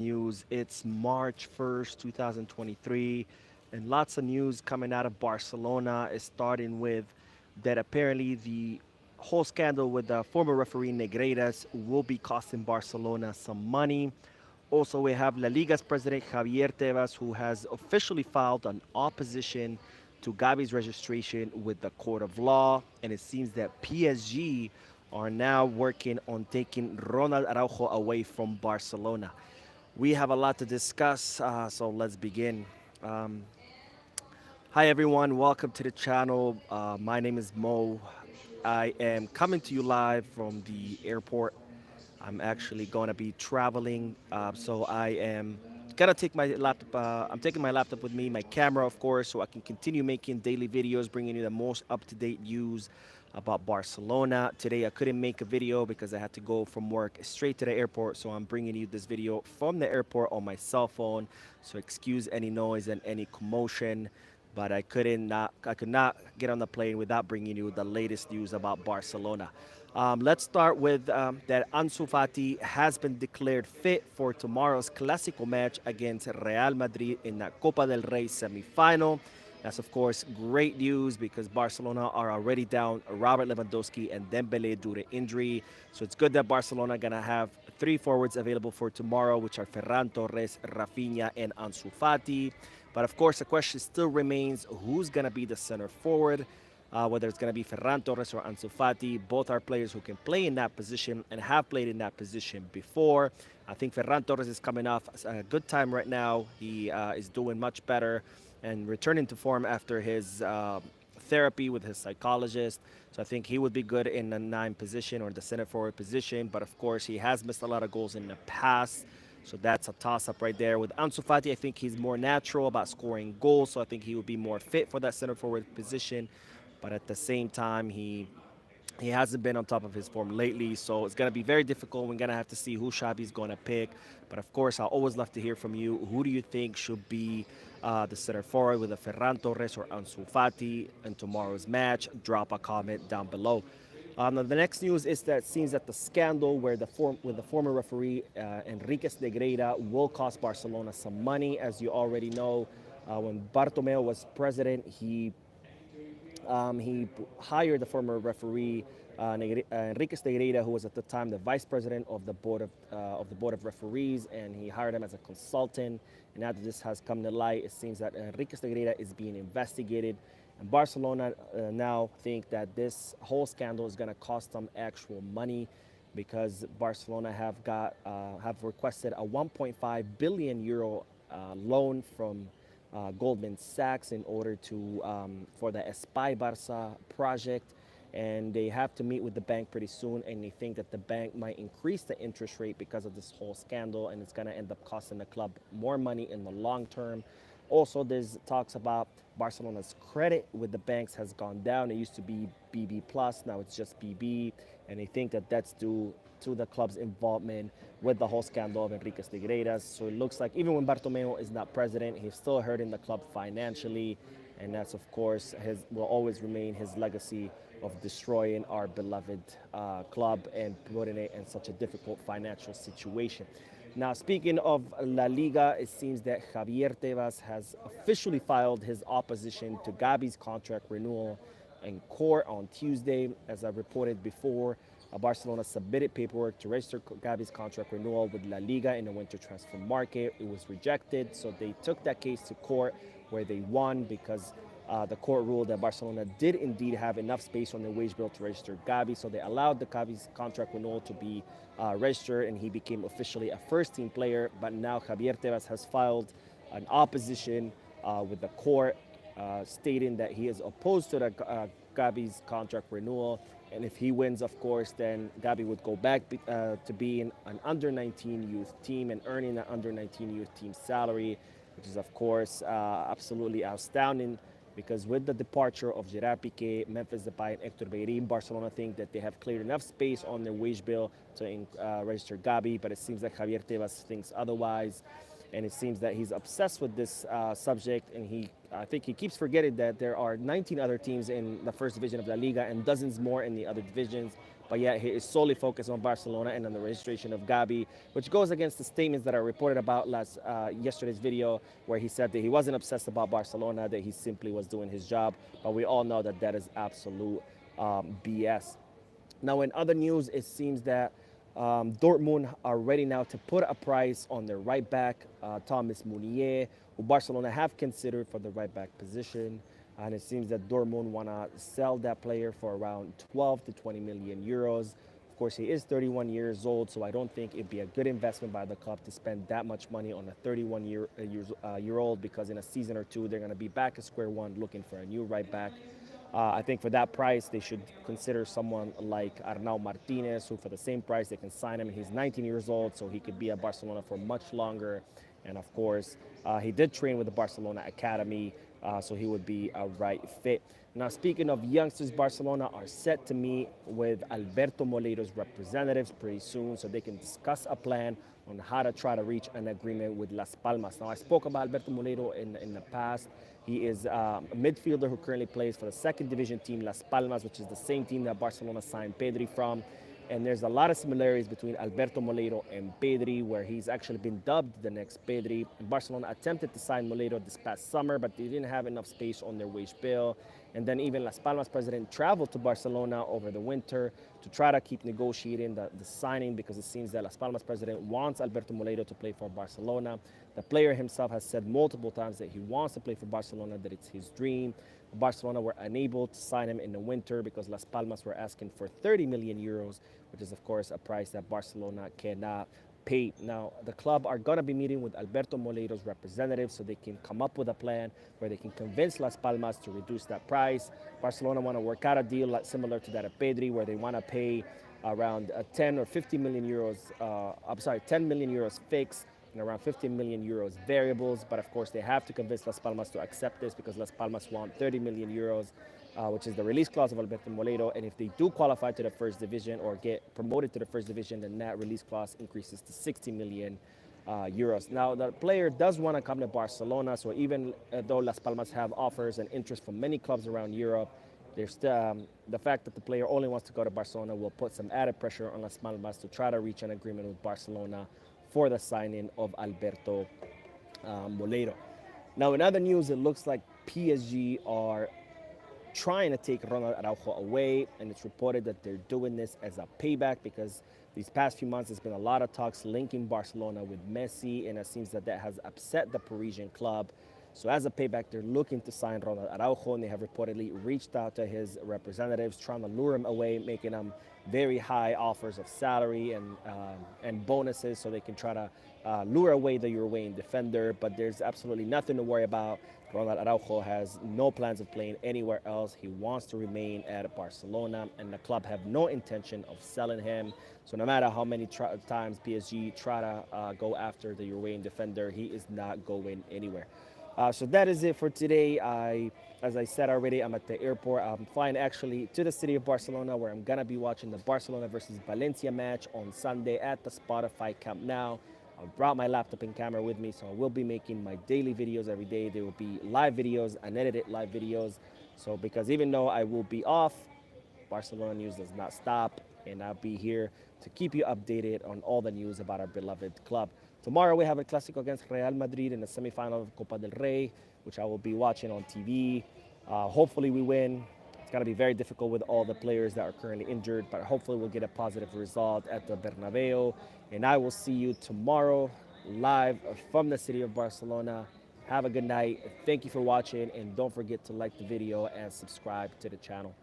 News. It's March 1st, 2023, and lots of news coming out of Barcelona is starting with that apparently the whole scandal with the former referee Negreiras will be costing Barcelona some money. Also, we have La Liga's president Javier Tebas, who has officially filed an opposition to Gavi's registration with the court of law, and it seems that PSG are now working on taking Ronald Araujo away from Barcelona. We have a lot to discuss, so let's begin. Um, Hi, everyone. Welcome to the channel. My name is Mo. I am coming to you live from the airport. I'm actually going to be traveling, so I am gonna take my laptop. I'm taking my laptop with me, my camera, of course, so I can continue making daily videos, bringing you the most up-to-date news about Barcelona. Today, I couldn't make a video because I had to go from work straight to the airport, so I'm bringing you this video from the airport on my cell phone. So excuse any noise and any commotion, but I could not get on the plane without bringing you the latest news about Barcelona. Let's start with that Ansu Fati has been declared fit for tomorrow's Clásico match against Real Madrid in the Copa del Rey semifinal. That's, of course, great news because Barcelona are already down Robert Lewandowski and Dembele due to injury. So it's good that Barcelona are going to have three forwards available for tomorrow, which are Ferran Torres, Rafinha, and Ansu Fati. But, of course, the question still remains who's going to be the center forward, whether it's going to be Ferran Torres or Ansu Fati. Both are players who can play in that position and have played in that position before. I think Ferran Torres is coming off a good time right now. He is doing much better and returning to form after his therapy with his psychologist. So I think he would be good in the nine position or the center forward position. But of course, he has missed a lot of goals in the past. So that's a toss-up right there. With Ansu Fati, I think he's more natural about scoring goals. So I think he would be more fit for that center forward position. But at the same time, he hasn't been on top of his form lately, so it's going to be very difficult. We're going to have to see who Xavi's going to pick. But of course, I always love to hear from you. Who do you think should be the center forward with a Ferran Torres or Ansu Fati in tomorrow's match? Drop a comment down below. Now the next news is that it seems that the scandal where with the former referee Enriquez Negreira will cost Barcelona some money. As you already know, when Bartomeu was president, he hired the former referee Enriquez Negreira, who was at the time the vice president of the board of referees, and he hired him as a consultant. And now that this has come to light, it seems that Enriquez Negreira is being investigated, and Barcelona now think that this whole scandal is going to cost them actual money, because Barcelona have requested a 1.5 billion euro loan from Goldman Sachs in order to for the Espai Barça project, and they have to meet with the bank pretty soon, and they think that the bank might increase the interest rate because of this whole scandal, and it's going to end up costing the club more money in the long term. Also, there's talks about Barcelona's credit with the banks has gone down. It used to be BB plus, now it's just BB, and they think that that's due to the club's involvement with the whole scandal of Enriquez Negreiras. So it looks like even when Bartomeu is not president, he's still hurting the club financially, and that's, of course, will always remain his legacy of destroying our beloved club and putting it in such a difficult financial situation. Now, speaking of La Liga, it seems that Javier Tebas has officially filed his opposition to Gavi's contract renewal in court on Tuesday. As I reported before, Barcelona submitted paperwork to register Gavi's contract renewal with La Liga in the winter transfer market. It was rejected, so they took that case to court, where they won because the court ruled that Barcelona did indeed have enough space on the wage bill to register Gavi, so they allowed the Gavi's contract renewal to be registered, and he became officially a first-team player. But now Javier Tebas has filed an opposition with the court, stating that he is opposed to the Gavi's contract renewal, and if he wins, of course, then Gavi would go back to being an under-19 youth team and earning an under-19 youth team salary, which is, of course, absolutely astounding, because with the departure of Gerard Piqué, Memphis Depay, and Hector Bellerin, Barcelona think that they have cleared enough space on their wage bill to register Gavi, but it seems that Javier Tebas thinks otherwise. And it seems that he's obsessed with this subject, and I think he keeps forgetting that there are 19 other teams in the first division of La Liga and dozens more in the other divisions. but yet he is solely focused on Barcelona and on the registration of Gavi, which goes against the statements that are reported about yesterday's video, where he said that he wasn't obsessed about Barcelona, that he simply was doing his job. But we all know that that is absolute BS. Now, in other news, it seems that Dortmund are ready now to put a price on their right back, Thomas Meunier, who Barcelona have considered for the right back position. And it seems that Dortmund want to sell that player for around 12 to 20 million euros. Of course, he is 31 years old, so I don't think it'd be a good investment by the club to spend that much money on a 31 year old, because in a season or two, they're going to be back at square one looking for a new right back. I think for that price, they should consider someone like Arnau Martinez, who for the same price, they can sign him. He's 19 years old, so he could be at Barcelona for much longer. And of course, he did train with the Barcelona Academy, so he would be a right fit. Now, speaking of youngsters, Barcelona are set to meet with Alberto Moleiro's representatives pretty soon, so they can discuss a plan on how to try to reach an agreement with Las Palmas. Now, I spoke about Alberto Moleiro in the past. He is a midfielder who currently plays for the second division team, Las Palmas, which is the same team that Barcelona signed Pedri from. And there's a lot of similarities between Alberto Moleiro and Pedri, where he's actually been dubbed the next Pedri. Barcelona attempted to sign Moleiro this past summer, but they didn't have enough space on their wage bill. And then even Las Palmas president traveled to Barcelona over the winter to try to keep negotiating the signing, because it seems that Las Palmas president wants Alberto Moleiro to play for Barcelona. The player himself has said multiple times that he wants to play for Barcelona, that it's his dream. Barcelona were unable to sign him in the winter because Las Palmas were asking for 30 million euros, which is, of course, a price that Barcelona cannot pay. Now, the club are going to be meeting with Alberto Moleiro's representatives so they can come up with a plan where they can convince Las Palmas to reduce that price. Barcelona want to work out a deal similar to that of Pedri, where they want to pay around 10 or 50 million euros, 10 million euros fixed and around 15 million euros variables. But of course, they have to convince Las Palmas to accept this, because Las Palmas want 30 million euros, which is the release clause of Alberto Moleiro. And if they do qualify to the first division or get promoted to the first division, then that release clause increases to 60 million euros. Now, the player does want to come to Barcelona, so even though Las Palmas have offers and interest from many clubs around Europe, there's the fact that the player only wants to go to Barcelona will put some added pressure on Las Palmas to try to reach an agreement with Barcelona for the signing of Alberto Moleiro. Now, in other news, it looks like PSG are trying to take Ronald Araujo away, and it's reported that they're doing this as a payback, because these past few months there's been a lot of talks linking Barcelona with Messi, and it seems that that has upset the Parisian club. So as a payback, they're looking to sign Ronald Araujo, and they have reportedly reached out to his representatives, trying to lure him away, making them very high offers of salary and bonuses, so they can try to lure away the Uruguayan defender. But there's absolutely nothing to worry about. Ronald Araujo has no plans of playing anywhere else. He wants to remain at Barcelona, and the club have no intention of selling him. So no matter how many times PSG try to go after the Uruguayan defender, he is not going anywhere. So that is it for today. As I said already, I'm at the airport. I'm flying actually to the city of Barcelona, where I'm going to be watching the Barcelona versus Valencia match on Sunday at the Spotify Camp Nou. I brought my laptop and camera with me, so I will be making my daily videos every day. There will be live videos, unedited live videos. So because even though I will be off, Barcelona news does not stop, and I'll be here to keep you updated on all the news about our beloved club. Tomorrow we have a Clásico against Real Madrid in the semifinal of Copa del Rey, which I will be watching on TV. Hopefully we win. It's going to be very difficult with all the players that are currently injured, but hopefully we'll get a positive result at the Bernabeu. And I will see you tomorrow live from the city of Barcelona. Have a good night. Thank you for watching, and don't forget to like the video and subscribe to the channel.